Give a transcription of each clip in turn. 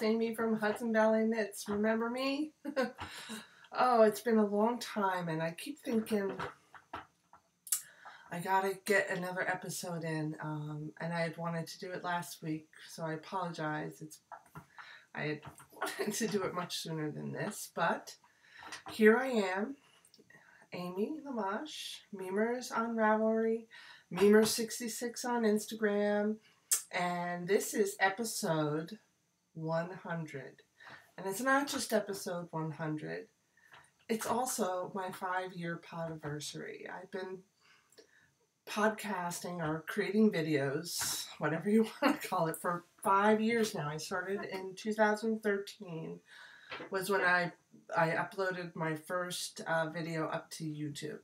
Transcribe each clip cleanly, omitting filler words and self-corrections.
Amy from Hudson Valley Knits. Remember me? Oh, it's been a long time, and I keep thinking I gotta get another episode in, and I had wanted to do it last week, so I apologize. I had wanted to do it much sooner than this, but here I am, Amy Lamash, Memers on Ravelry, Memers66 on Instagram, and this is episode 100. And it's not just episode 100, it's also my 5-year podiversary. I've been podcasting or creating videos, whatever you want to call it, for 5 years now. I started in 2013 was when I uploaded my first video up to YouTube.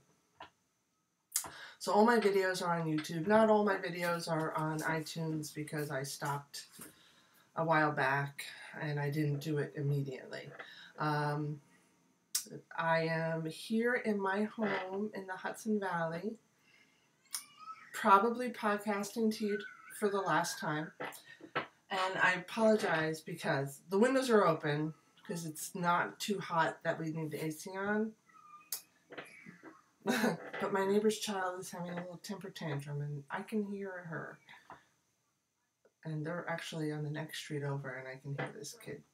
So all my videos are on YouTube. Not all my videos are on iTunes because I stopped a while back and I didn't do it immediately. I am here in my home in the Hudson Valley, probably podcasting to you for the last time. And I apologize because the windows are open because it's not too hot that we need the AC on. But my neighbor's child is having a little temper tantrum and I can hear her. And they're actually on the next street over and I can hear this kid.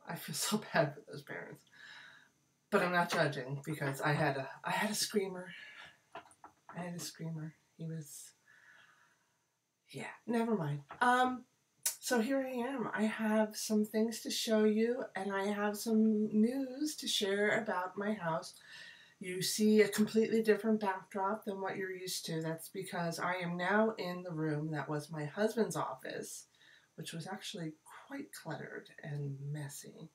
I feel so bad for those parents. But I'm not judging because I had a screamer. He was, yeah, never mind. So here I am. I have some things to show you and I have some news to share about my house. You see a completely different backdrop than what you're used to. That's because I am now in the room that was my husband's office, which was actually quite cluttered and messy.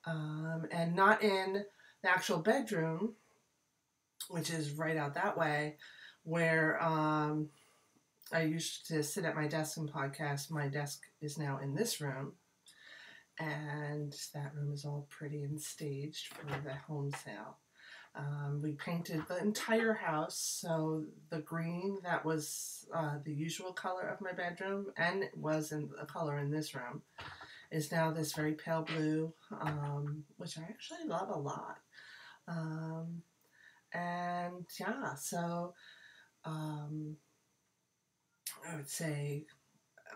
And not in the actual bedroom, which is right out that way, where I used to sit at my desk and podcast. My desk is now in this room, and that room is all pretty and staged for the home sale. We painted the entire house, so the green that was the usual color of my bedroom and was in the color in this room is now this very pale blue, which I actually love a lot. And yeah, so I would say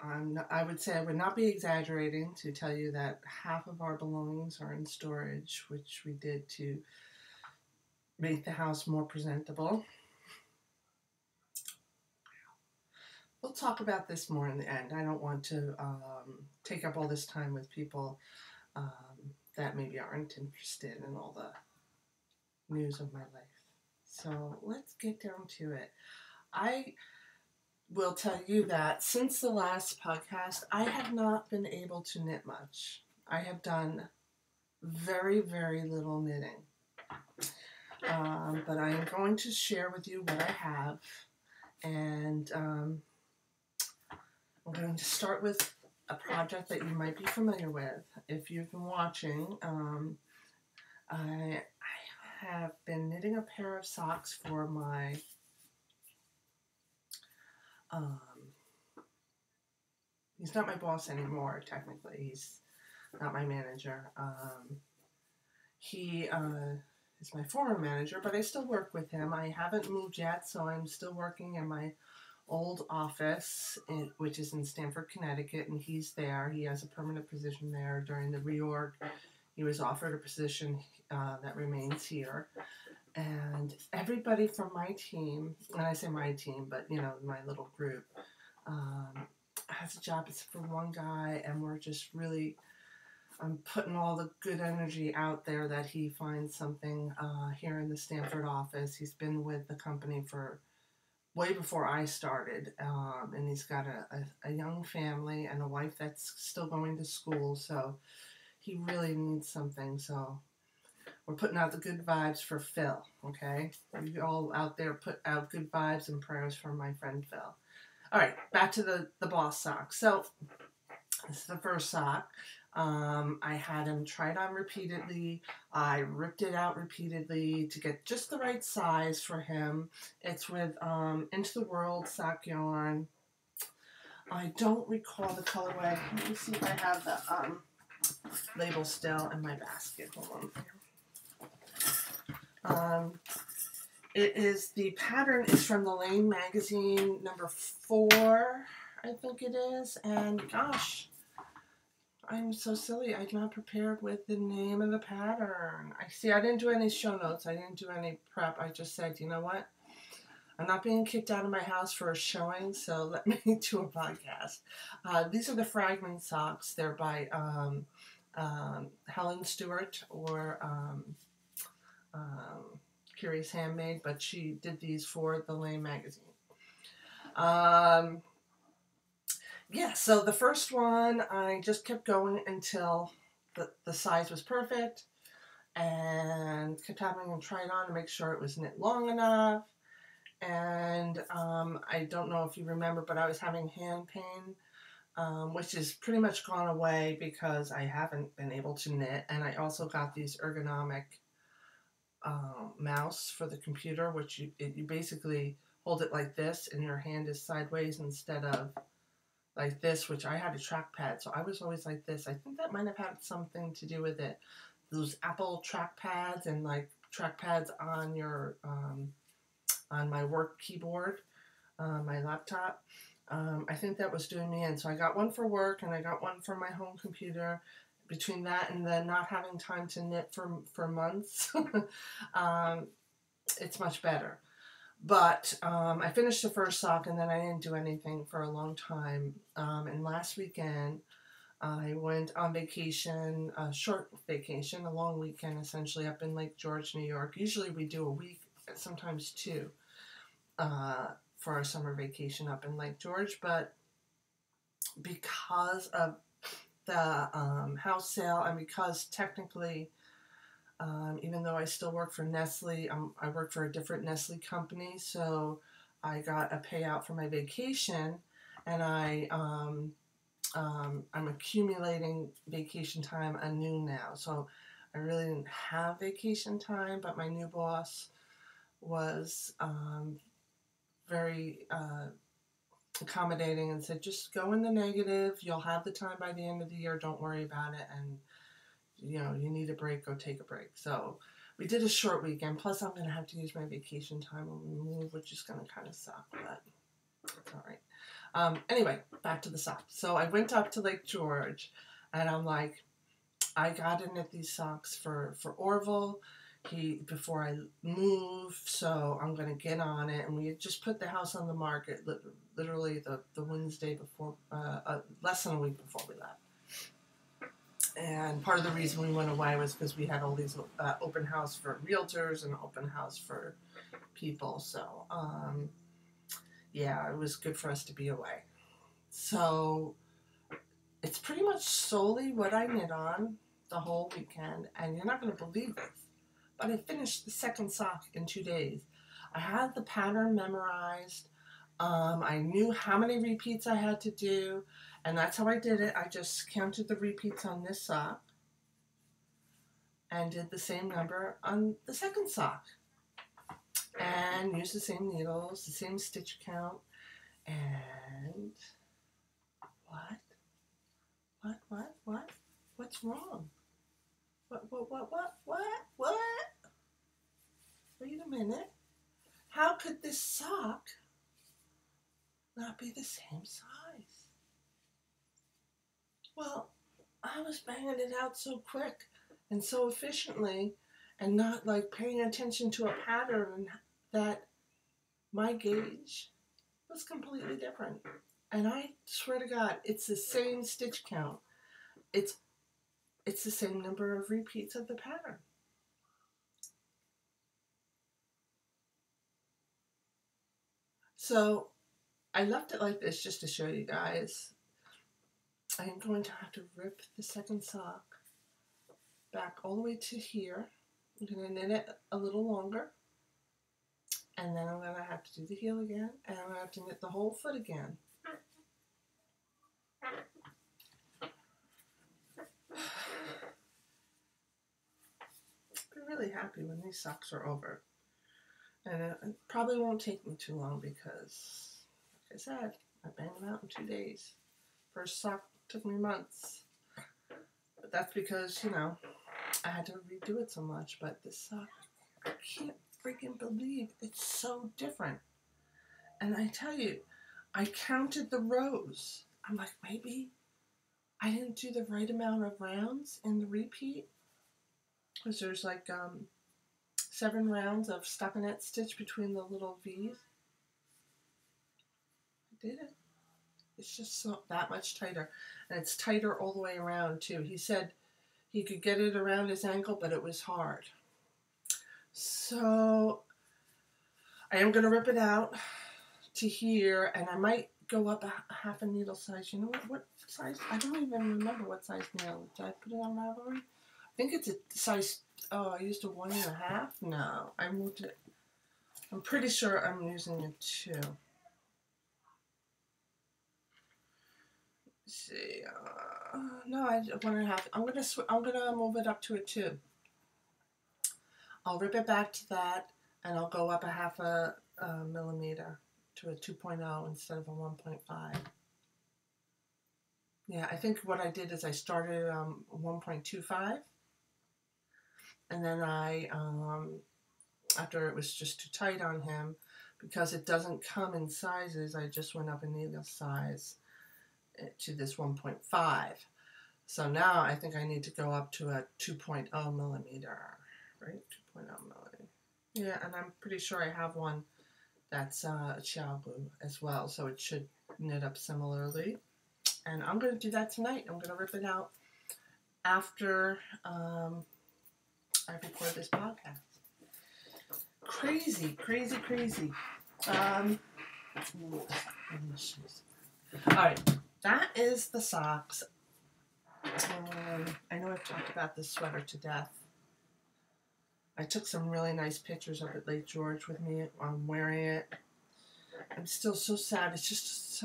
I would not be exaggerating to tell you that half of our belongings are in storage, which we did to make the house more presentable. We'll talk about this more in the end. I don't want to take up all this time with people that maybe aren't interested in all the news of my life. So let's get down to it. I will tell you that since the last podcast, I have not been able to knit much. I have done very, very little knitting. But I am going to share with you what I have, and I'm going to start with a project that you might be familiar with. If you've been watching, I have been knitting a pair of socks for my he's not my boss anymore, technically. He's not my manager. He is my former manager, but I still work with him. I haven't moved yet, so I'm still working in my old office, which is in Stamford, Connecticut, and he's there. He has a permanent position there. During the reorg, he was offered a position that remains here. And everybody from my team, and I say my team, but you know, my little group, has a job except for one guy, and we're just really, I'm putting all the good energy out there that he finds something here in the Stamford office. He's been with the company for way before I started, and he's got a young family and a wife that's still going to school, so he really needs something. So we're putting out the good vibes for Phil, okay? You all out there put out good vibes and prayers for my friend Phil. All right, back to the boss sock. So this is the first sock. I had him tried on repeatedly. I ripped it out repeatedly to get just the right size for him. It's with Into the Whirled sock yarn. I don't recall the colorway. Let me see if I have the label still in my basket. Hold on. It is, the pattern is from the Lane magazine, number 4, I think it is. And gosh, I'm so silly. I'm not prepared with the name of the pattern. I didn't do any show notes. I didn't do any prep. I just said, you know what? I'm not being kicked out of my house for a showing, so let me do a podcast. These are the Fragment socks. They're by Helen Stewert, or Curious Handmade, but she did these for the Lane magazine. Yeah, so the first one, I just kept going until the size was perfect, and kept having them try it on to make sure it was knit long enough. And I don't know if you remember, but I was having hand pain, which is pretty much gone away because I haven't been able to knit. And I also got these ergonomic mouse for the computer, which you basically hold it like this and your hand is sideways instead of like this, which I had a trackpad, so I was always like this. I think that might have had something to do with it. Those Apple trackpads and like trackpads on your on my work keyboard, my laptop. I think that was doing me in. So I got one for work and I got one for my home computer. Between that and then not having time to knit for months, it's much better. But I finished the first sock and then I didn't do anything for a long time. And last weekend I went on vacation, a short vacation, a long weekend essentially, up in Lake George, New York. Usually we do a week, sometimes 2, for our summer vacation up in Lake George. But because of the house sale, and because technically, even though I still work for Nestle, I work for a different Nestle company, so I got a payout for my vacation, and I'm accumulating vacation time anew now. So I really didn't have vacation time, but my new boss was very accommodating and said, just go in the negative. You'll have the time by the end of the year. Don't worry about it. And, you know, you need a break, go take a break. So we did a short weekend. Plus, I'm going to have to use my vacation time when we move, which is going to kind of suck, but it's all right. Anyway, back to the socks. So I went up to Lake George, and I'm like, I got to knit these socks for Orville before I move, so I'm going to get on it. And we had just put the house on the market literally the Wednesday before, less than a week before we left. And part of the reason we went away was because we had all these open house for realtors and open house for people. So, yeah, it was good for us to be away. So it's pretty much solely what I knit on the whole weekend. And you're not going to believe this, but I finished the second sock in 2 days. I had the pattern memorized. I knew how many repeats I had to do, and that's how I did it. I just counted the repeats on this sock and did the same number on the second sock, and used the same needles, the same stitch count. And what? What's wrong? What? Wait a minute. How could this sock not be the same size? Well, I was banging it out so quick and so efficiently, and not like paying attention to a pattern, that my gauge was completely different. And I swear to God, it's the same stitch count. It's the same number of repeats of the pattern. So I left it like this just to show you guys. I am going to have to rip the second sock back all the way to here. I'm going to knit it a little longer. And then I'm going to have to do the heel again. And I'm going to have to knit the whole foot again. I'll be really happy when these socks are over. And it probably won't take me too long because, like I said, I banged them out in 2 days. First sock took me months. But that's because, you know, I had to redo it so much. But this sock, I can't freaking believe it's so different. And I tell you, I counted the rows. I'm like, maybe I didn't do the right amount of rounds in the repeat. Because there's like 7 rounds of stockinette stitch between the little V's. I did it. It's just so that much tighter. And it's tighter all the way around too. He said he could get it around his ankle, but it was hard. So I am going to rip it out to here, and I might go up a half a needle size. You know what size? I don't even remember what size nail. Did I put it on Ravelry? I think it's a size, oh, I used a 1.5? No, I moved it. I'm pretty sure I'm using a 2. Let's see, no, I 1.5. I'm gonna move it up to a 2. I'll rip it back to that, and I'll go up a half a millimeter to a 2.0 instead of a 1.5. Yeah, I think what I did is I started 1.25, and then I, after it was just too tight on him, because it doesn't come in sizes, I just went up a needle size to this 1.5. So now I think I need to go up to a 2.0 millimeter, right? 2.0 millimeter. Yeah, and I'm pretty sure I have one that's a chow glue as well, so it should knit up similarly. And I'm going to do that tonight. I'm going to rip it out after I record this podcast. Crazy, crazy, crazy. Alright, that is the socks. I know I've talked about this sweater to death. I took some really nice pictures of it, Lake George, with me. I'm wearing it. I'm still so sad. It's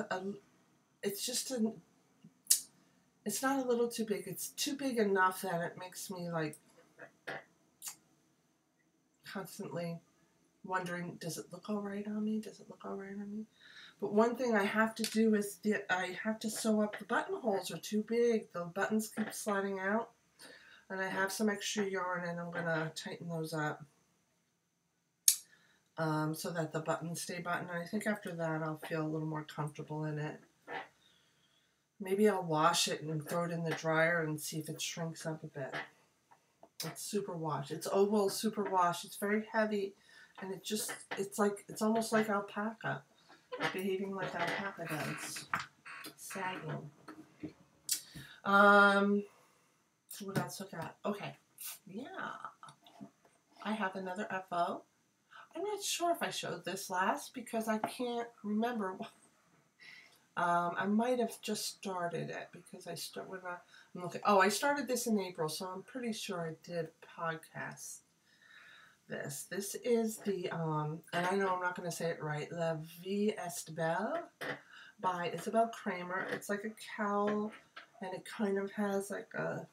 not a little too big. It's too big enough that it makes me like constantly wondering, does it look all right on me? Does it look all right on me? But one thing I have to do is I have to sew up. The buttonholes are too big. The buttons keep sliding out. And I have some extra yarn, and I'm going to tighten those up so that the buttons stay buttoned. And I think after that I'll feel a little more comfortable in it. Maybe I'll wash it and throw it in the dryer and see if it shrinks up a bit. It's super wash. It's oval super wash. It's very heavy, and it's almost like alpaca. It's behaving like alpaca does. Sagging. So what else I got? Okay. Yeah. I have another FO. I'm not sure if I showed this last because I can't remember. I might have just started it because I started this in April, so I'm pretty sure I did podcast this. This is the, and I know I'm not going to say it right, La Vie Est Belle by Isabell Kraemer. It's like a cowl, and it kind of has like a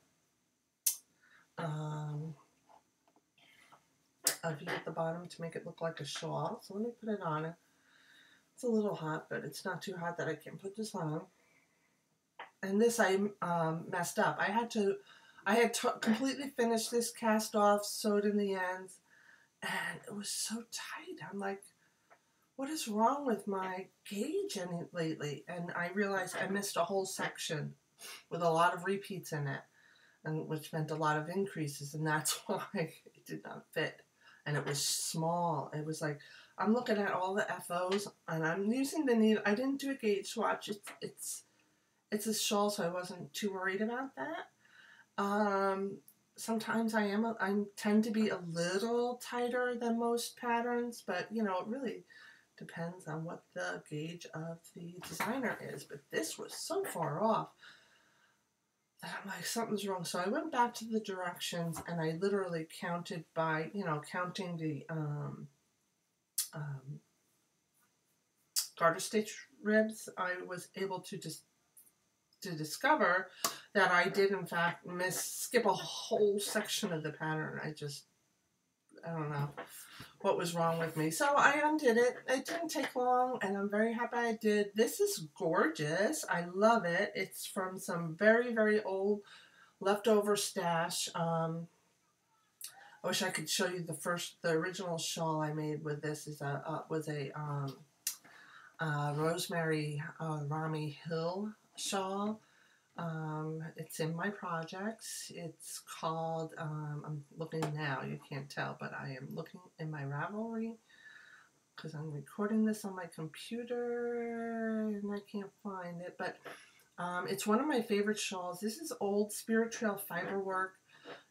V at the bottom to make it look like a shawl. So let me put it on. It's a little hot, but it's not too hot that I can't put this on. And this I messed up. I had completely finished this cast off, sewed in the ends, and it was so tight. I'm like, what is wrong with my gauge in it lately? And I realized I missed a whole section with a lot of repeats in it, and which meant a lot of increases, and that's why it did not fit. And it was small. It was like, I'm looking at all the FOs, and I'm using the needle. I didn't do a gauge swatch. It's a shawl, so I wasn't too worried about that. Sometimes I tend to be a little tighter than most patterns, but you know, it really depends on what the gauge of the designer is. But this was so far off that I'm like, something's wrong. So I went back to the directions, and I literally counted by, counting the garter stitch ribs. I was able to discover that I did in fact skip a whole section of the pattern. I don't know what was wrong with me. So I undid it. It didn't take long, and I'm very happy I did. This is gorgeous. I love it. It's from some very, very old leftover stash. I wish I could show you the original shawl I made with this. Was a Rosemary Rami Hill shawl. It's in my projects. It's called, I'm looking now, you can't tell, but I am looking in my Ravelry because I'm recording this on my computer and I can't find it, but it's one of my favorite shawls. This is old Spirit Trail Fiberwork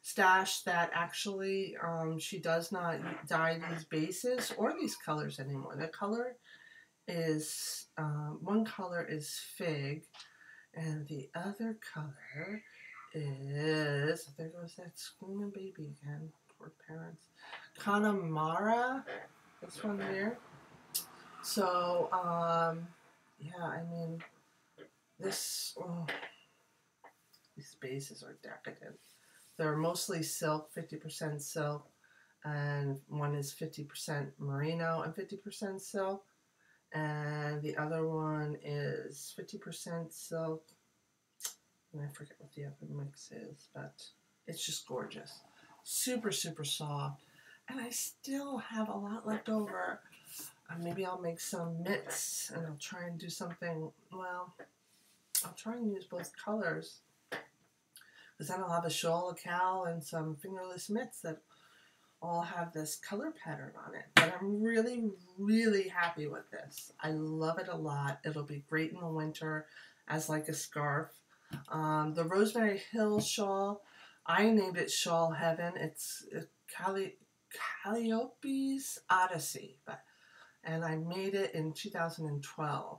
stash that actually she does not dye these bases or these colors anymore. The color is, one color is Fig, and the other color is, there goes that screaming baby again, poor parents, Connemara, this one here. So, yeah, I mean, these bases are decadent. They're mostly silk, 50% silk, and one is 50% merino and 50% silk. And the other one is 50% silk. And I forget what the other mix is, but it's just gorgeous. Super, super soft. And I still have a lot left over. Maybe I'll make some mitts and I'll try and do something, well, I'll try and use both colors. Because then I'll have a shawl, a cowl, and some fingerless mitts that all have this color pattern on it. But I'm really, really happy with this. I love it a lot. It'll be great in the winter as like a scarf. The Rosemary Hill shawl, I named it Shawl Heaven. It's Calliope's Odyssey, and I made it in 2012.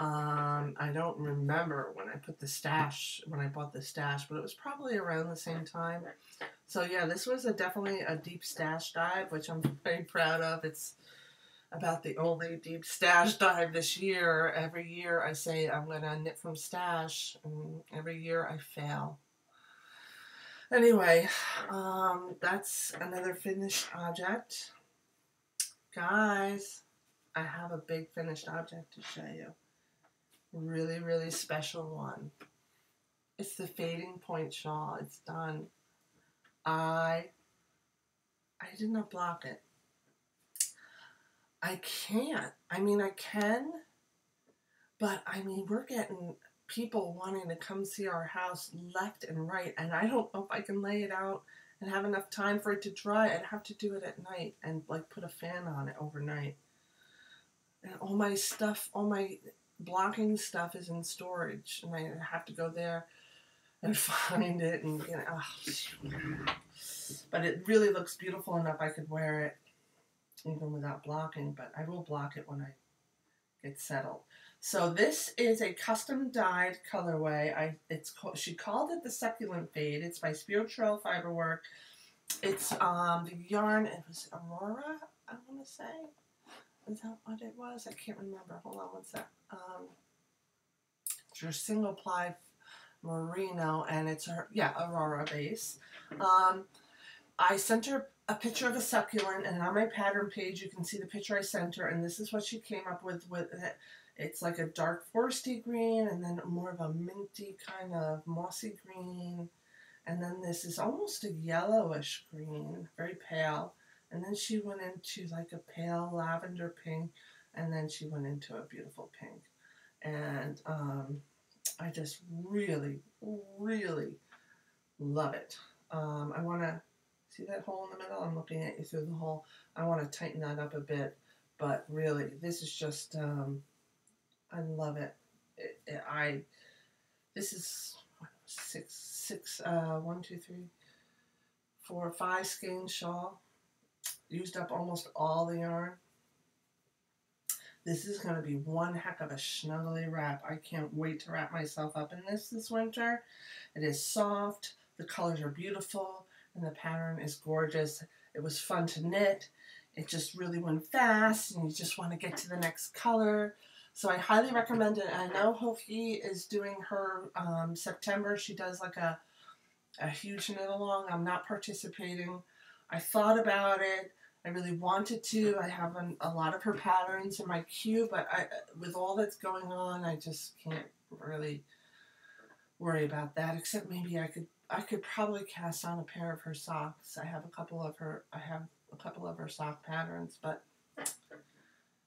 I don't remember when I bought the stash, but it was probably around the same time. So yeah, this was definitely a deep stash dive, which I'm very proud of. It's about the only deep stash dive this year. Every year I say I'm going to knit from stash, and every year I fail. Anyway, that's another finished object. Guys, I have a big finished object to show you. Really, really special one. It's the Fading Point shawl. It's done. I did not block it. I can't. I mean, I can, but I mean, we're getting people wanting to come see our house left and right, and I don't know if I can lay it out and have enough time for it to dry. I'd have to do it at night and like put a fan on it overnight. And all my stuff, all my blocking stuff is in storage, and I have to go there and find it, and you know, but it really looks beautiful enough I could wear it even without blocking, but I will block it when I get settled. So this is a custom dyed colorway. She called it the Succulent Fade. It's by Spirit Trail Fiberwork. It's the yarn, it was Aurora, I want to say. Is that what it was? I can't remember. Hold on one sec. It's your single ply merino, and it's her, Aurora base. I sent her a picture of a succulent, and on my pattern page you can see the picture I sent her, and this is what she came up with it. It's like a dark foresty green, and then more of a minty kind of mossy green, and then this is almost a yellowish green, very pale. And then she went into like a pale lavender pink, and then she went into a beautiful pink. And I just really, really love it. I want to, see that hole in the middle? I'm looking at you through the hole. I want to tighten that up a bit, but really, this is just, I love it. This is 5 skein shawl. Used up almost all the yarn. This is going to be one heck of a snuggly wrap. I can't wait to wrap myself up in this winter. It is soft, the colors are beautiful, and the pattern is gorgeous. It was fun to knit. It just really went fast, and you just want to get to the next color. So I highly recommend it. I know Hofi is doing her September. She does like a huge knit along. I'm not participating. I thought about it. I really wanted to. I have a lot of her patterns in my queue, but with all that's going on, I just can't really worry about that. Except maybe I could probably cast on a pair of her socks. I have a couple of her sock patterns, but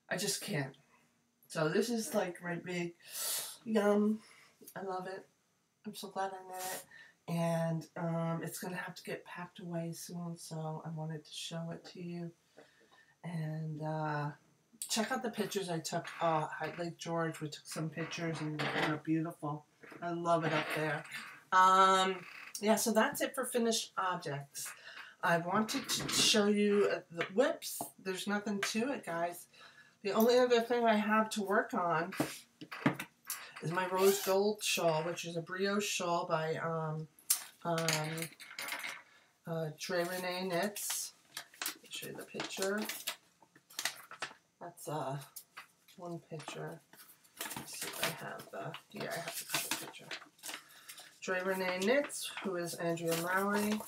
I just can't. So this is like my big yum. I love it. I'm so glad I knit it. And it's going to have to get packed away soon, so I wanted to show it to you. And check out the pictures I took at Lake George. We took some pictures, and they're beautiful. I love it up there. Yeah, so that's it for finished objects. I wanted to show you the whips. There's nothing to it, guys. The only other thing I have to work on is my rose gold shawl, which is a brioche shawl by Renee Knits. I'll show you the picture. That's one picture. Let's see if I have the, yeah, I have the cover picture. Renee Knits, who is Andrea Mowry.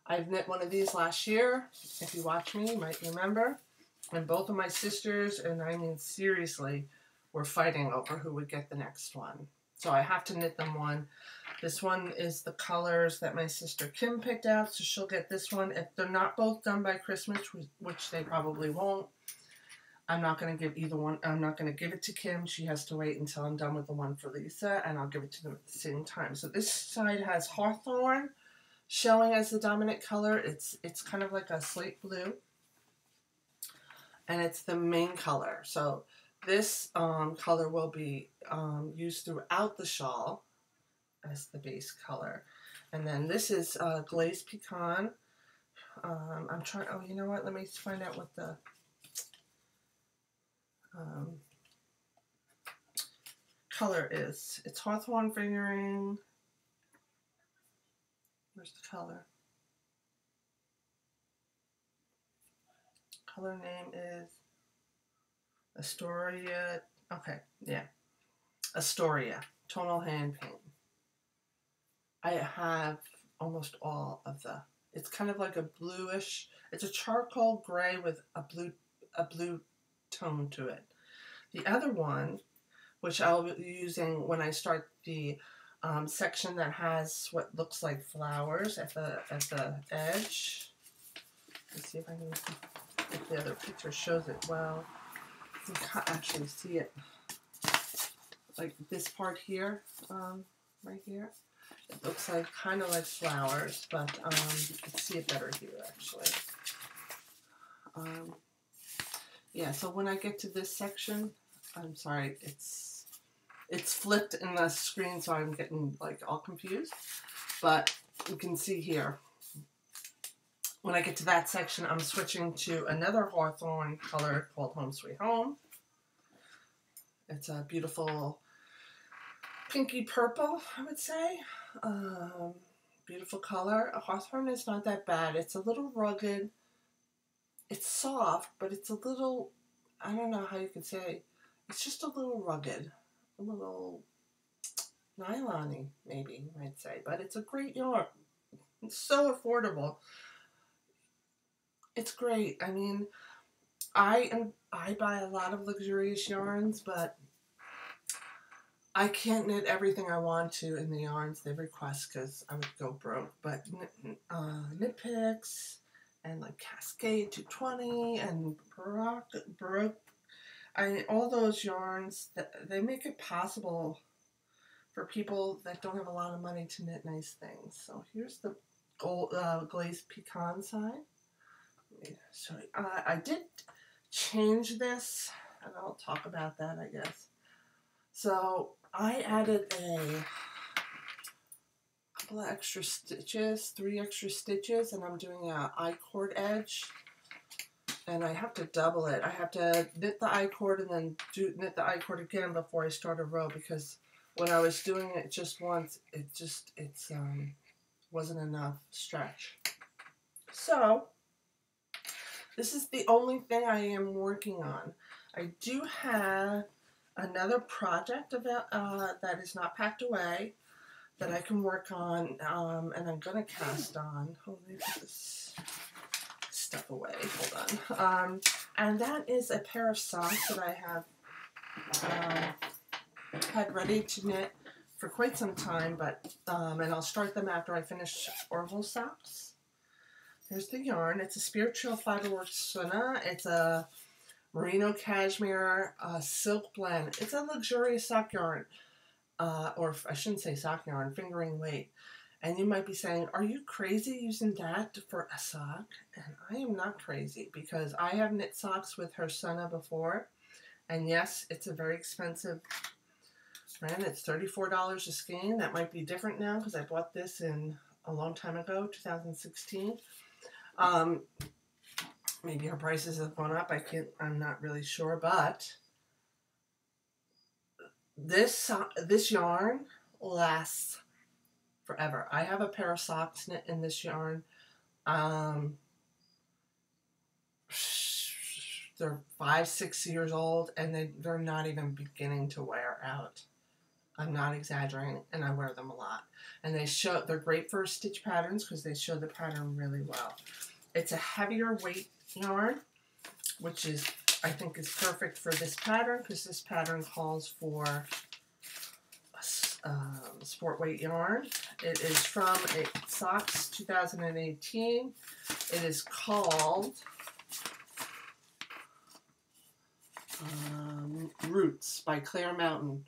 I've knit one of these last year. If you watch me, you might remember. And both of my sisters, and I mean seriously, were fighting over who would get the next one. So I have to knit them one. This one is the colors that my sister Kim picked out, so she'll get this one. If they're not both done by Christmas, which they probably won't, I'm not going to give either one. I'm not going to give it to Kim. She has to wait until I'm done with the one for Lisa, and I'll give it to them at the same time. So this side has Hawthorne showing as the dominant color. It's kind of like a slate blue, and it's the main color. So this color will be used throughout the shawl as the base color. And then this is glazed pecan. I'm trying, oh, you know what? Let me find out what the color is. It's Hawthorne fingering. Where's the color? Color name is Astoria. Okay, yeah. Astoria. Tonal hand paint. I have almost all of the, it's kind of like a bluish, it's a charcoal gray with a blue tone to it. The other one, which I'll be using when I start the section that has what looks like flowers at the edge. Let's see if I can, if the other picture shows it well. You can't actually see it. Like this part here, right here. It looks like kind of like flowers, but you can see it better here actually. Yeah, so when I get to this section, I'm sorry, it's flipped in the screen, so I'm getting like all confused. But you can see here, when I get to that section, I'm switching to another Hawthorne color called Home Sweet Home. It's a beautiful pinky purple, I would say. Beautiful color. Hawthorne is not that bad. It's a little rugged. It's soft, but it's a little, I don't know how you could say, it's just a little rugged. A little nylon-y, maybe you might say. But it's a great yarn. It's so affordable. It's great. I mean, I buy a lot of luxurious yarns, but I can't knit everything I want to in the yarns they request because I would go broke. But Knit Picks and like Cascade 220 and Baroque, all those yarns, they make it possible for people that don't have a lot of money to knit nice things. So here's the glazed pecan side. Sorry, I did change this, and I'll talk about that, I guess. So I added a couple of extra stitches, 3 extra stitches, and I'm doing a I-cord edge. And I have to double it. I have to knit the I-cord and then knit the I-cord again before I start a row, because when I was doing it just once, it wasn't enough stretch. So this is the only thing I am working on. I do have another project about that is not packed away. that I can work on, and I'm going to cast on. Hold on, let me put this stuff away. Hold on. And that is a pair of socks that I have had ready to knit for quite some time, but and I'll start them after I finish Orville socks. Here's the yarn. It's a Spirit Trail Fiberwork Suna. It's a merino cashmere silk blend. It's a luxurious sock yarn, or I shouldn't say sock yarn, fingering weight. And you might be saying, are you crazy using that for a sock? And I am not crazy, because I have knit socks with her Suna before. And yes, it's a very expensive brand. It's $34 a skein. That might be different now because I bought this in a long time ago, 2016. Maybe her prices have gone up. I'm not really sure, but this yarn lasts forever. I have a pair of socks knit in this yarn. They're 5-6 years old, and they're not even beginning to wear out. I'm not exaggerating, and I wear them a lot. And they're great for stitch patterns because they show the pattern really well. It's a heavier weight yarn, which I think is perfect for this pattern, because this pattern calls for sport weight yarn. It is from Socks 2018. It is called Roots by Claire Mountain.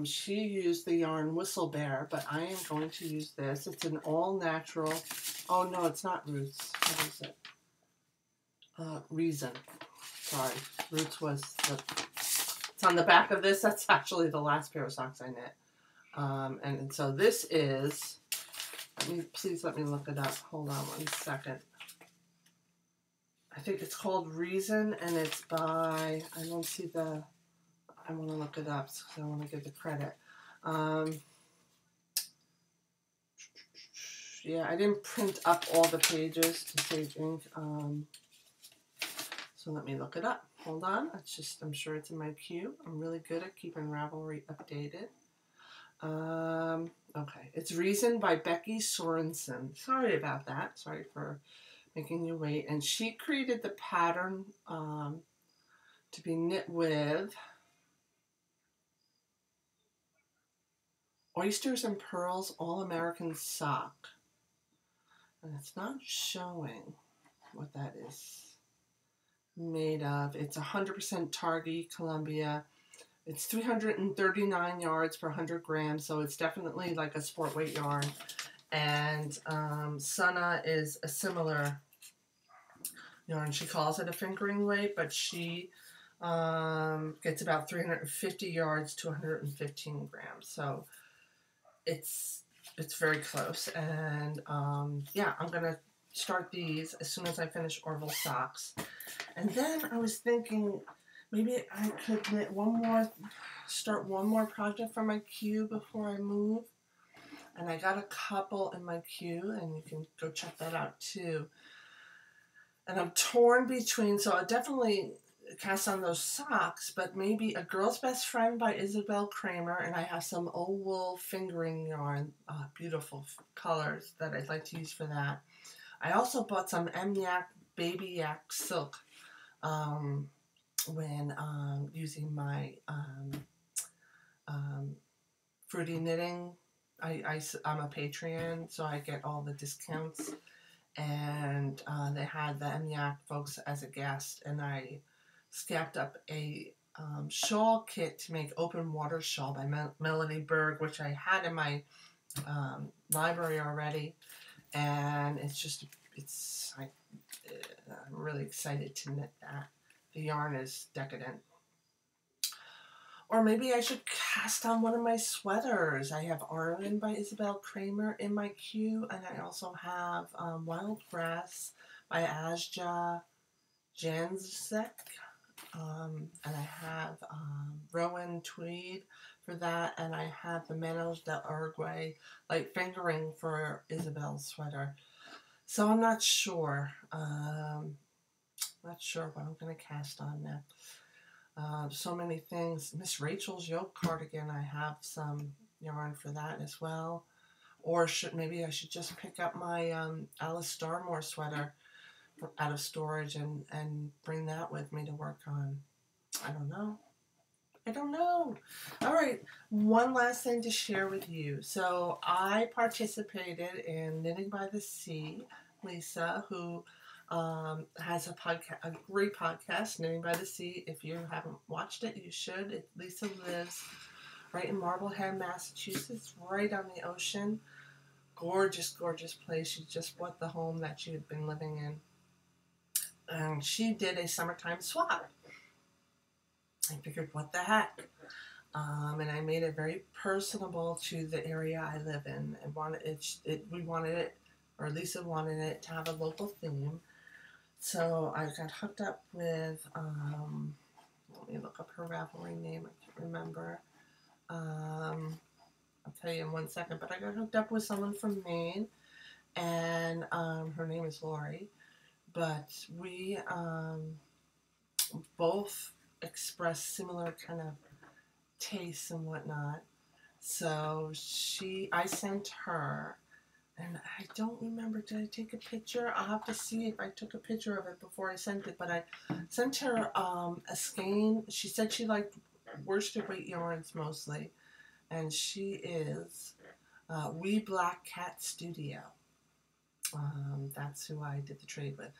She used the yarn Whistle Bear, but I am going to use this. It's an all natural. Oh no, it's not Roots. What is it? Reason. Sorry, Roots was it's on the back of this. That's actually the last pair of socks I knit. And so this is, please let me look it up. Hold on 1 second. I think it's called Reason, and it's by, I don't see I want to look it up because I want to give the credit. Yeah, I didn't print up all the pages to save ink. So let me look it up. Hold on. I'm sure it's in my queue. I'm really good at keeping Ravelry updated. Okay. It's Reason by Becky Sorensen. Sorry about that. Sorry for making you wait. And she created the pattern to be knit with Oysters and Pearls All-American Sock. And it's not showing what that is made of. It's 100% Targhee, Columbia. It's 339 yards per 100 grams, so it's definitely like a sport weight yarn. And Suna is a similar yarn. She calls it a fingering weight, but she gets about 350 yards to 115 grams. So it's very close. And yeah, I'm gonna start these as soon as I finish Orville socks. And then I was thinking maybe I could knit start one more project for my queue before I move. And I got a couple in my queue, and you can go check that out too. And I'm torn between, so I definitely cast on those socks, but maybe A Girl's Best Friend by Isabell Kraemer, and I have some old wool fingering yarn, beautiful colors that I'd like to use for that. I also bought some Yak Baby Yak silk when using my Fruity Knitting. I'm a Patreon, so I get all the discounts, and they had the Yak folks as a guest, and I scapped up a shawl kit to make open water shawl by Melanie Berg, which I had in my library already, and I'm really excited to knit that. The yarn is decadent. Or maybe I should cast on one of my sweaters. I have Arlen by Isabell Kraemer in my queue, and I also have Wild Grass by Asja Janzek. And I have Rowan Tweed for that, and I have the Manos del Uruguay light fingering for Isabel's sweater. So I'm not sure. Not sure what I'm going to cast on next. So many things. Miss Rachel's yoke cardigan, I have some yarn for that as well. Or maybe I should just pick up my Alice Starmore sweater out of storage and bring that with me to work on. I don't know. All right, one last thing to share with you. So I participated in Knitting by the Sea. Lisa, who has a great podcast, Knitting by the Sea. If you haven't watched it, you should. Lisa lives right in Marblehead, Massachusetts, right on the ocean. Gorgeous, gorgeous place. She just bought the home that she had been living in. And she did a summertime swap. I figured, what the heck? And I made it very personable to the area I live in. We wanted it, or Lisa wanted it to have a local theme. So I got hooked up with, let me look up her Ravelry name, I can't remember. I'll tell you in 1 second, but I got hooked up with someone from Maine, and her name is Lori. But we both express similar kind of tastes and whatnot. So I sent her, and I don't remember, did I take a picture? I'll have to see if I took a picture of it before I sent it, but I sent her a skein. She said she liked worsted weight yarns mostly, and she is Wee Black Cat Studio. That's who I did the trade with.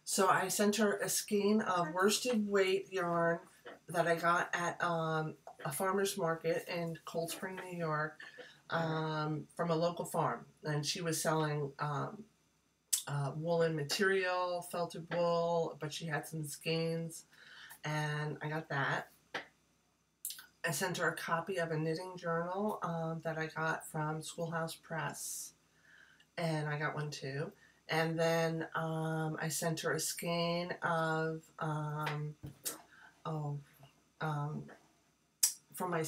So I sent her a skein of worsted weight yarn that I got at a farmer's market in Cold Spring, New York, from a local farm. And she was selling woolen material, felted wool, but she had some skeins, and I got that. I sent her a copy of a knitting journal that I got from Schoolhouse Press, and I got one too. And then I sent her a skein of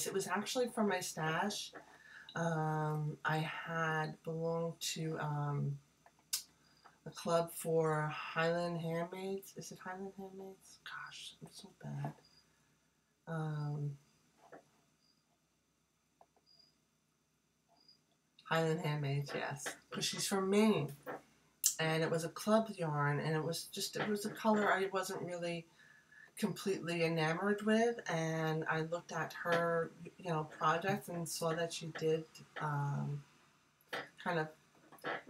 it was actually from my stash. I had belonged to a club for Highland Handmaids. Is it Highland Handmaids? Gosh, I'm so bad. Highland Handmaids, yes, because she's from Maine. And it was a club yarn, and it was a color I wasn't really completely enamored with, and I looked at her, project and saw that she did kind of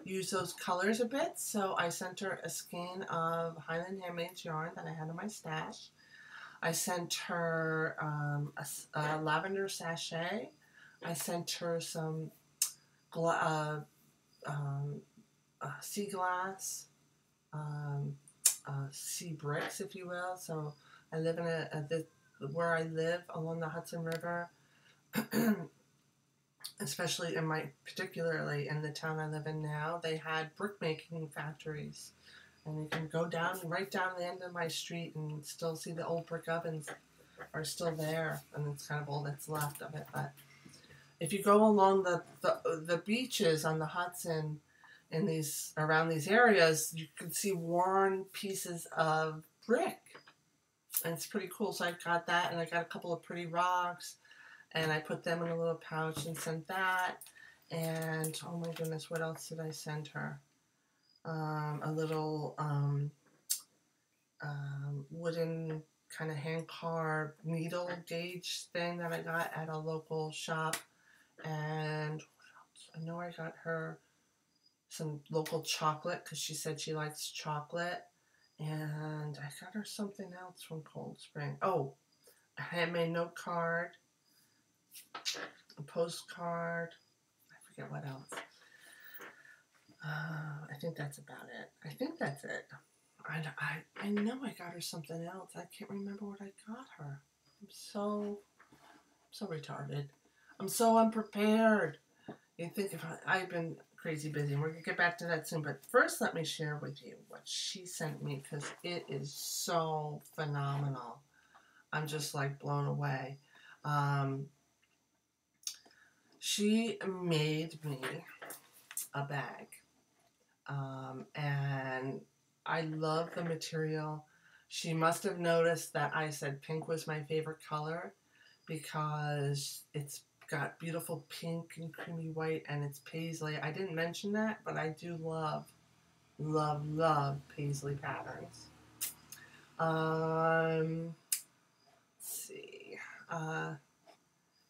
use those colors a bit, so I sent her a skein of Highland Handmaids yarn that I had in my stash. I sent her a lavender sachet. I sent her some sea glass, sea bricks, if you will. So I live where I live along the Hudson River, especially particularly in the town I live in now, they had brick making factories. And you can go right down the end of my street and still see the old brick ovens are still there, and it's kind of all that's left of it. But if you go along the beaches on the Hudson around these areas, you can see worn pieces of brick, and it's pretty cool. So I got that, and I got a couple of pretty rocks, and I put them in a little pouch and sent that. And oh my goodness, what else did I send her? A little wooden kind of hand carved needle gauge thing that I got at a local shop. And I know I got her some local chocolate because she said she likes chocolate. And I got her something else from Cold Spring. Oh, a handmade note card, a postcard. I forget what else. I think that's about it. I think that's it. I know I got her something else. I can't remember what I got her. I'm so retarded. I'm so unprepared. You think I've been crazy busy, and we're going to get back to that soon. But first, let me share with you what she sent me, because it is so phenomenal. I'm just like blown away. She made me a bag. And I love the material. She must have noticed that I said pink was my favorite color, because it's got beautiful pink and creamy white, and it's paisley. I didn't mention that, but I do love, love, love paisley patterns. Let's see.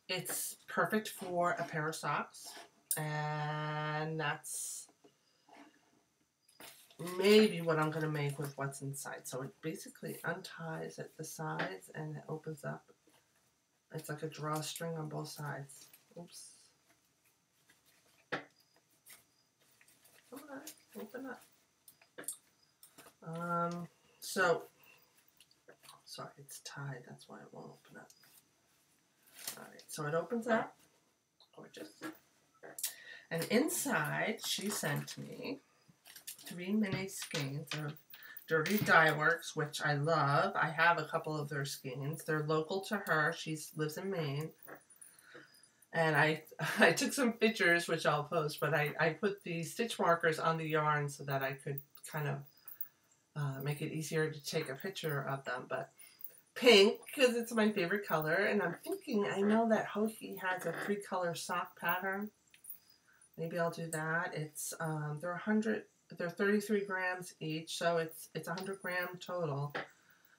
It's perfect for a pair of socks, and that's maybe what I'm going to make with what's inside. So it basically unties at the sides and it opens up. It's like a drawstring on both sides. Oops. All right, open up. So, sorry, it's tied. That's why it won't open up. All right, so it opens up. Gorgeous. And inside, she sent me 3 mini skeins of Dirty Dye Works, which I love. I have a couple of their skeins. They're local to her. She lives in Maine. And I took some pictures, which I'll post, but I put the stitch markers on the yarn so that I could kind of make it easier to take a picture of them. But pink, because it's my favorite color. And I'm thinking, I know that Hoki has a 3-color sock pattern. Maybe I'll do that. It's they're 33 grams each, so it's 100 gram total.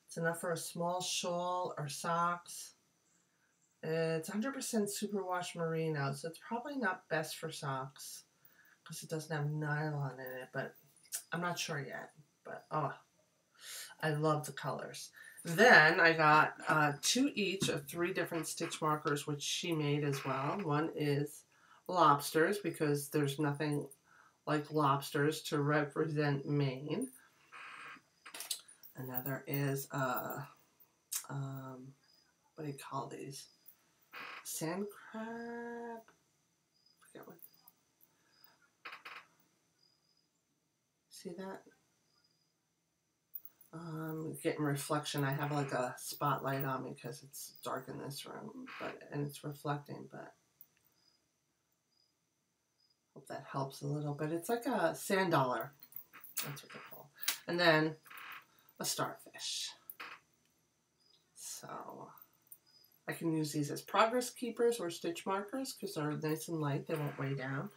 It's enough for a small shawl or socks. It's 100% superwash merino, so it's probably not best for socks because it doesn't have nylon in it, but I'm not sure yet. But oh, I love the colors. Then I got 2 each of 3 different stitch markers, which she made as well. One is lobsters, because there's nothing like lobsters to represent Maine. Another is what do you call these? Sand crab? Forget what. See that? Getting reflection. I have like a spotlight on me because it's dark in this room, and it's reflecting, but hope that helps a little. But it's like a sand dollar. That's what they're called. And then a starfish. So I can use these as progress keepers or stitch markers because they're nice and light. They won't weigh down.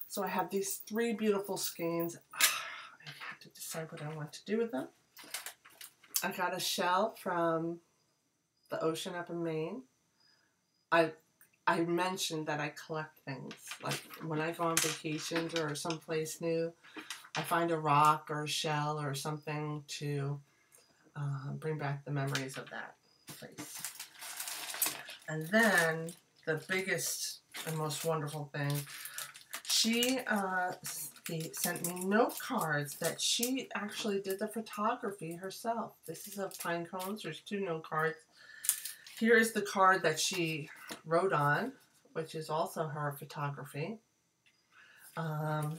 So I have these 3 beautiful skeins. I have to decide what I want to do with them. I got a shell from the ocean up in Maine. I mentioned that I collect things. Like when I go on vacations or someplace new, I find a rock or a shell or something to bring back the memories of that place. And then the biggest and most wonderful thing, she sent me note cards that she actually did the photography herself. This is of pine cones. There's 2 note cards. Here is the card that she wrote on, which is also her photography. And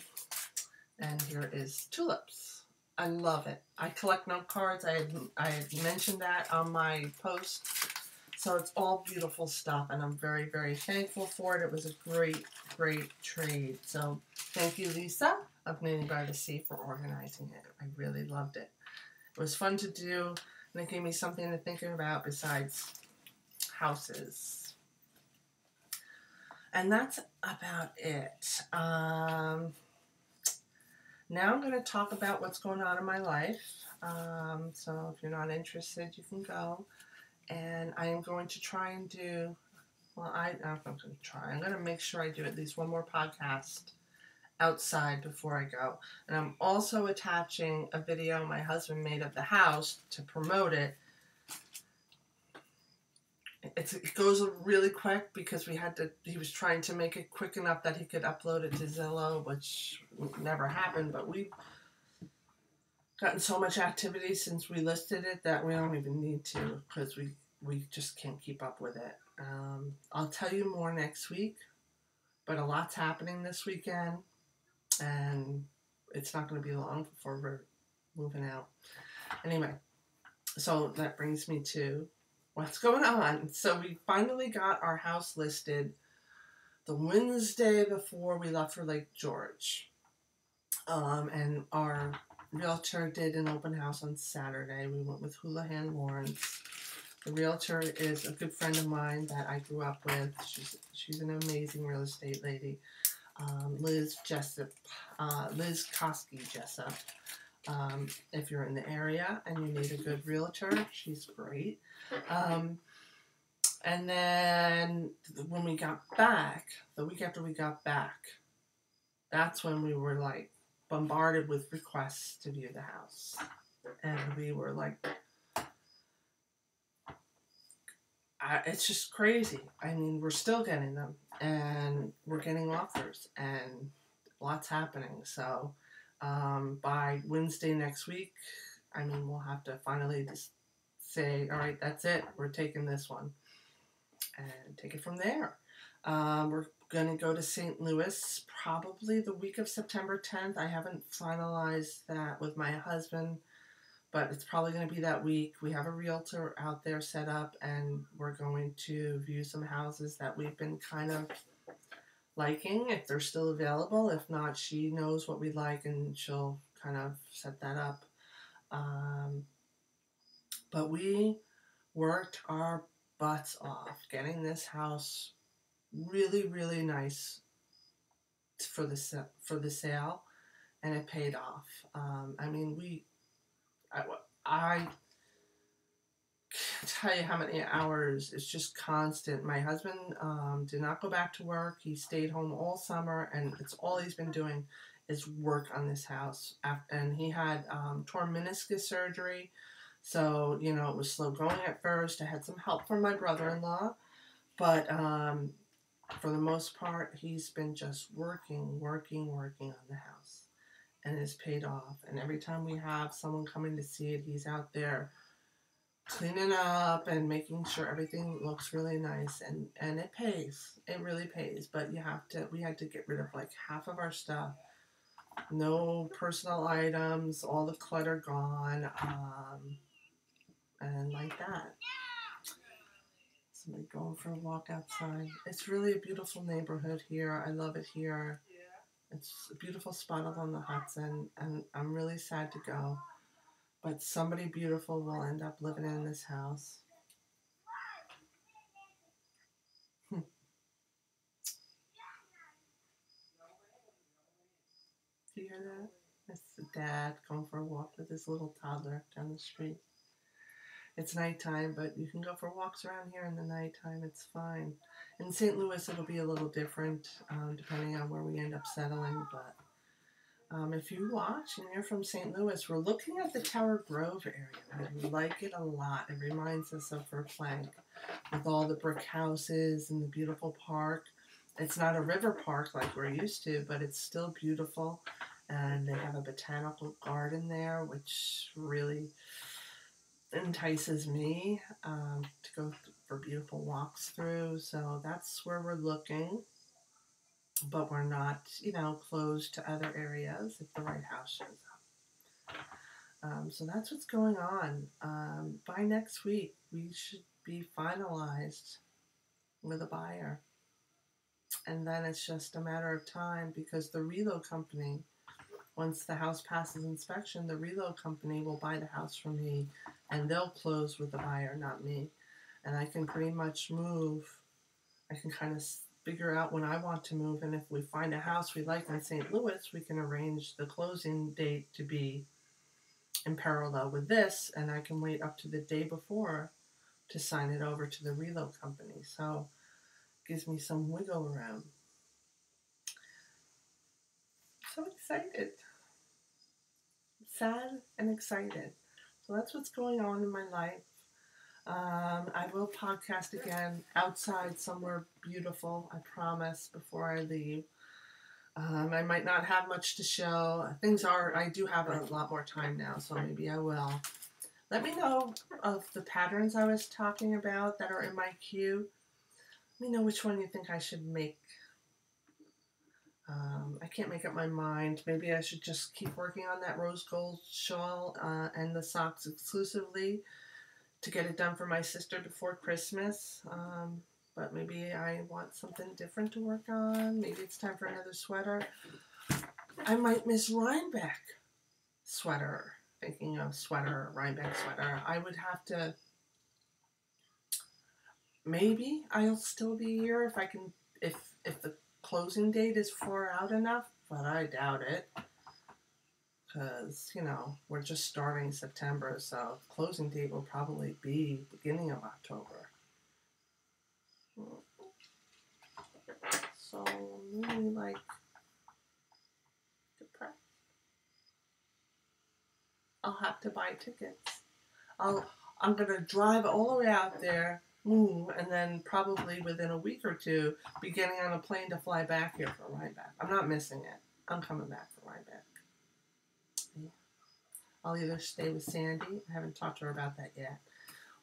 here is tulips. I love it. I collect note cards. I had mentioned that on my post. So it's all beautiful stuff, and I'm very, very thankful for it. It was a great, great trade. So thank you, Lisa of Knitting by the Sea, for organizing it. I really loved it. It was fun to do, and it gave me something to think about besides houses. And that's about it. Now I'm going to talk about what's going on in my life. So if you're not interested, you can go. And I am going to try and do, well, I'm not going to try. I'm going to make sure I do at least one more podcast outside before I go. And I'm also attaching a video my husband made of the house to promote it. It goes really quick because he was trying to make it quick enough that he could upload it to Zillow, which never happened, but we've gotten so much activity since we listed it that we don't even need to because we just can't keep up with it. I'll tell you more next week, but a lot's happening this weekend, and it's not going to be long before we're moving out. Anyway, so that brings me to what's going on. So we finally got our house listed the Wednesday before we left for Lake George. And our realtor did an open house on Saturday. We went with Houlihan Lawrence. The realtor is a good friend of mine that I grew up with. She's an amazing real estate lady. Liz Koski Jessup. If you're in the area and you need a good realtor, she's great. And then when we got back, the week after we got back, that's when we were like bombarded with requests to view the house. And we were like, it's just crazy. I mean, we're still getting them, and we're getting offers, and lots happening. So by Wednesday next week, I mean, we'll have to finally just say, all right, that's it. We're taking this one, and take it from there. We're going to go to St. Louis probably the week of September 10th. I haven't finalized that with my husband, but it's probably going to be that week. We have a realtor out there set up, and we're going to view some houses that we've been kind of liking, if they're still available. If not, she knows what we like, and she'll kind of set that up. But we worked our butts off getting this house really, really nice for the sale, and it paid off. I mean, I can't tell you how many hours. It's just constant. My husband did not go back to work. He stayed home all summer, and it's all he's been doing is work on this house. And he had torn meniscus surgery, so, you know, it was slow going at first. I had some help from my brother-in-law, but for the most part, he's been just working on the house. And it's paid off. And every time we have someone coming to see it, he's out there cleaning up and making sure everything looks really nice. And it pays. It really pays. But we had to get rid of like half of our stuff. No personal items, all the clutter gone, and like that. Somebody going for a walk outside. It's really a beautiful neighborhood here. I love it here. It's a beautiful spot up on the Hudson, and I'm really sad to go. But somebody beautiful will end up living in this house. Do you hear that? That's the dad going for a walk with his little toddler down the street. It's nighttime, but you can go for walks around here in the nighttime. It's fine. In St. Louis, it'll be a little different, depending on where we end up settling. But if you watch and you're from St. Louis, we're looking at the Tower Grove area. We like it a lot. It reminds us of Verplank, with all the brick houses and the beautiful park. It's not a river park like we're used to, but it's still beautiful. And they have a botanical garden there, which really entices me to go for beautiful walks through. So that's where we're looking. But we're not, closed to other areas if the right house shows up. So that's what's going on. By next week, we should be finalized with a buyer. And then it's just a matter of time, because the reload company, once the house passes inspection, the reload company will buy the house from me, and they'll close with the buyer, not me. And I can pretty much move. I can kind of figure out when I want to move, and if we find a house we like in St. Louis, we can arrange the closing date to be in parallel with this, and I can wait up to the day before to sign it over to the reload company. So it gives me some wiggle room. So excited. Sad and excited. So that's what's going on in my life. I will podcast again outside somewhere beautiful, I promise, before I leave. I might not have much to show. I do have a lot more time now, so maybe I will. Let me know of the patterns I was talking about that are in my queue. Let me know which one you think I should make. I can't make up my mind. Maybe I should just keep working on that rose gold shawl and the socks exclusively to get it done for my sister before Christmas. But maybe I want something different to work on. Maybe it's time for another sweater. I might miss Rhinebeck sweater. Thinking of sweater, Rhinebeck sweater. I would have to maybe I'll still be here if I can, if the closing date is far out enough, but I doubt it. Because, you know, we're just starting September, so closing date will probably be beginning of October. So, really, like, depressed. I'll have to buy tickets. I'm going to drive all the way out there, move, and then probably within a week or two, be getting on a plane to fly back here for Rhinebeck. I'm not missing it. I'm coming back for Rhinebeck. Yeah. I'll either stay with Sandy, I haven't talked to her about that yet,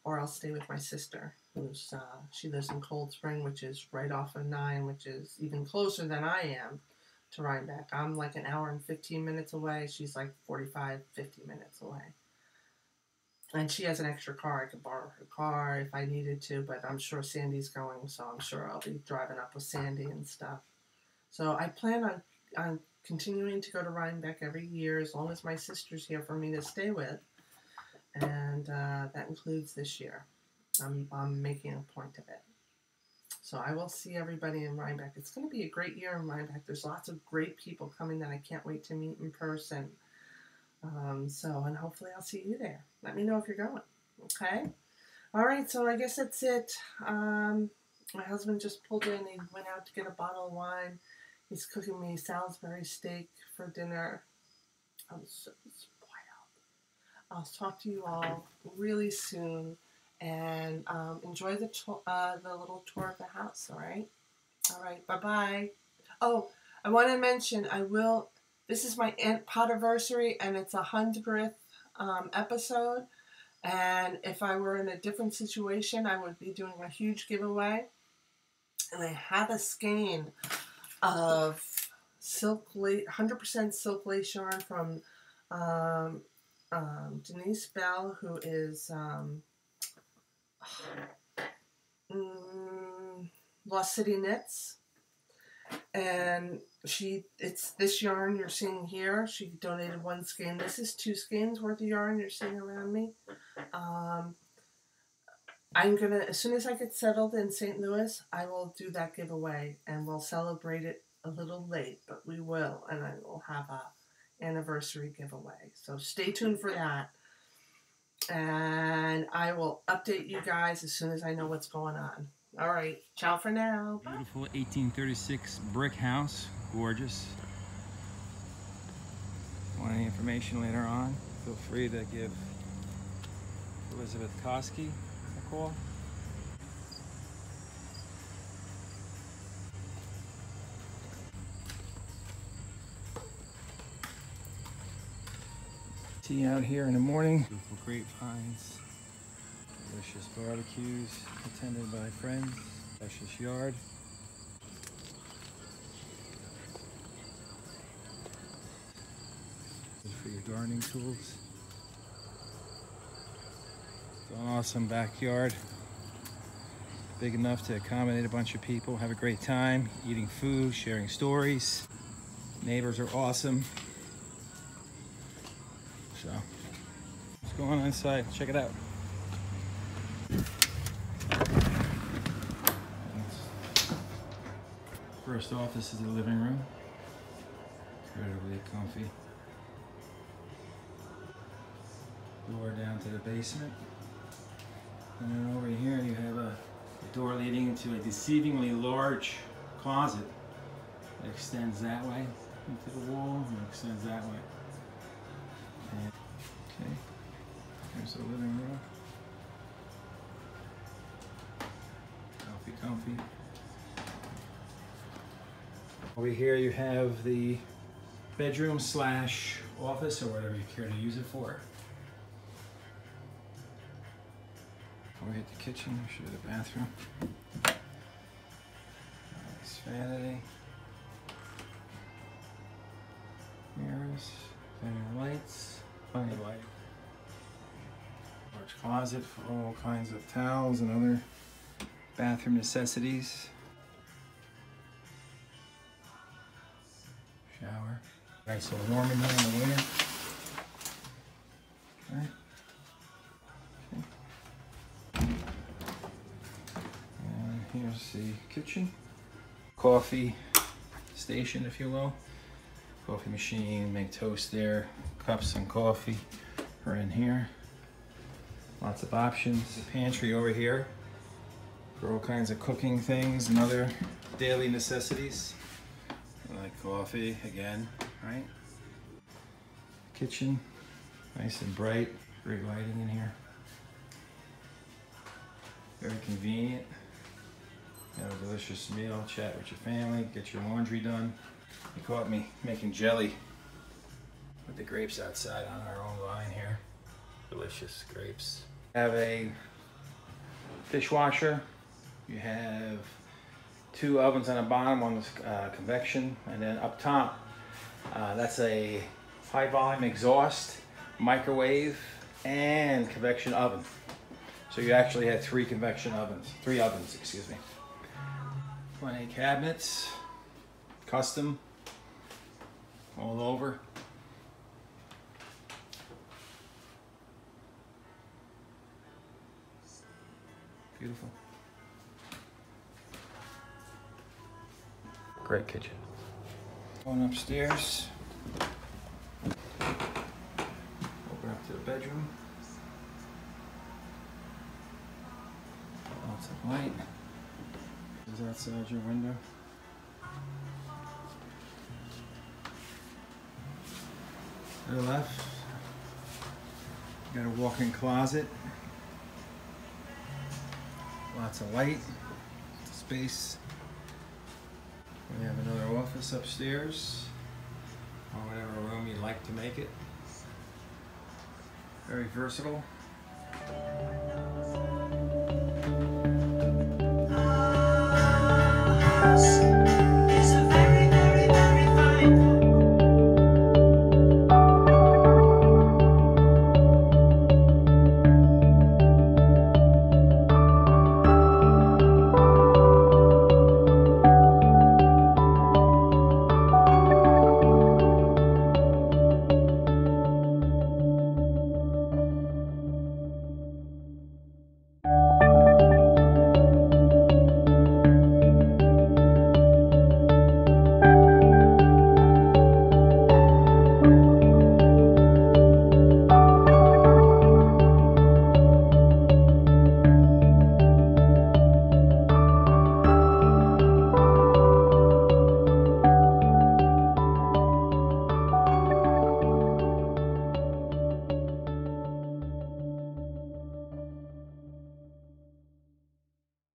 or I'll stay with my sister, who's she lives in Cold Spring, which is right off of 9, which is even closer than I am to Rhinebeck. I'm like an hour and 15 minutes away. She's like 45, 50 minutes away. And she has an extra car. I could borrow her car if I needed to, but I'm sure Sandy's going, so I'm sure I'll be driving up with Sandy and stuff. So I plan on continuing to go to Rhinebeck every year as long as my sister's here for me to stay with. And that includes this year. I'm making a point of it. So I will see everybody in Rhinebeck. It's going to be a great year in Rhinebeck. There's lots of great people coming that I can't wait to meet in person. And hopefully I'll see you there. Let me know if you're going. Okay? All right, so I guess that's it. My husband just pulled in. He went out to get a bottle of wine. He's cooking me Salisbury steak for dinner. I'm so spoiled. I'll talk to you all really soon. And enjoy the little tour of the house, all right? All right, bye-bye. Oh, I want to mention, this is my podiversary, and it's 100th episode. And if I were in a different situation, I would be doing a huge giveaway. And I have a skein of 100% silk lace yarn from Denise Bell, who is Lost City Knits. And it's this yarn you're seeing here. She donated 1 skein. This is 2 skeins worth of yarn you're seeing around me. I'm gonna, as soon as I get settled in St. Louis, I will do that giveaway, and we'll celebrate it a little late, but we will, and I will have a anniversary giveaway. So stay tuned for that, and I will update you guys as soon as I know what's going on. All right, ciao for now. Bye. Beautiful 1836 brick house, gorgeous. Want any information later on, feel free to give Elizabeth Koski a call. Tea out here in the morning. Beautiful grapevines. Delicious barbecues attended by friends. Precious yard. Good for your gardening tools. It's an awesome backyard. Big enough to accommodate a bunch of people. Have a great time eating food, sharing stories. Neighbors are awesome. So let's go on inside, check it out. First off, this is the living room. Incredibly comfy. Door down to the basement. And then over here you have a door leading into a deceivingly large closet. It extends that way into the wall and extends that way. And, okay, here's the living room. Comfy. Over here you have the bedroom slash office, or whatever you care to use it for. Before we hit the kitchen, I'll show you the bathroom. Nice vanity. Mirrors, plenty of lights, plenty of light. Large closet for all kinds of towels and other bathroom necessities. Shower. Nice and warm in here in the winter. All right. Okay. There's the kitchen. Coffee station, if you will. Coffee machine, make toast there. Cups and coffee are in here. Lots of options. The pantry over here for all kinds of cooking things and other daily necessities. Like coffee, again, right? Kitchen, nice and bright. Great lighting in here. Very convenient. Have a delicious meal, chat with your family, get your laundry done. You caught me making jelly with the grapes outside on our own vine here. Delicious grapes. Have a dishwasher. You have 2 ovens on the bottom, one is convection, and then up top, that's a high volume exhaust, microwave, and convection oven. So you actually had 3 ovens, excuse me. Plenty of cabinets, custom, all over. Beautiful. Great kitchen. Going upstairs. Open up to the bedroom. Lots of light. Is outside your window. To the left, you got a walk-in closet. Lots of light, space. We have another office upstairs, or whatever room you'd like to make it. Very versatile.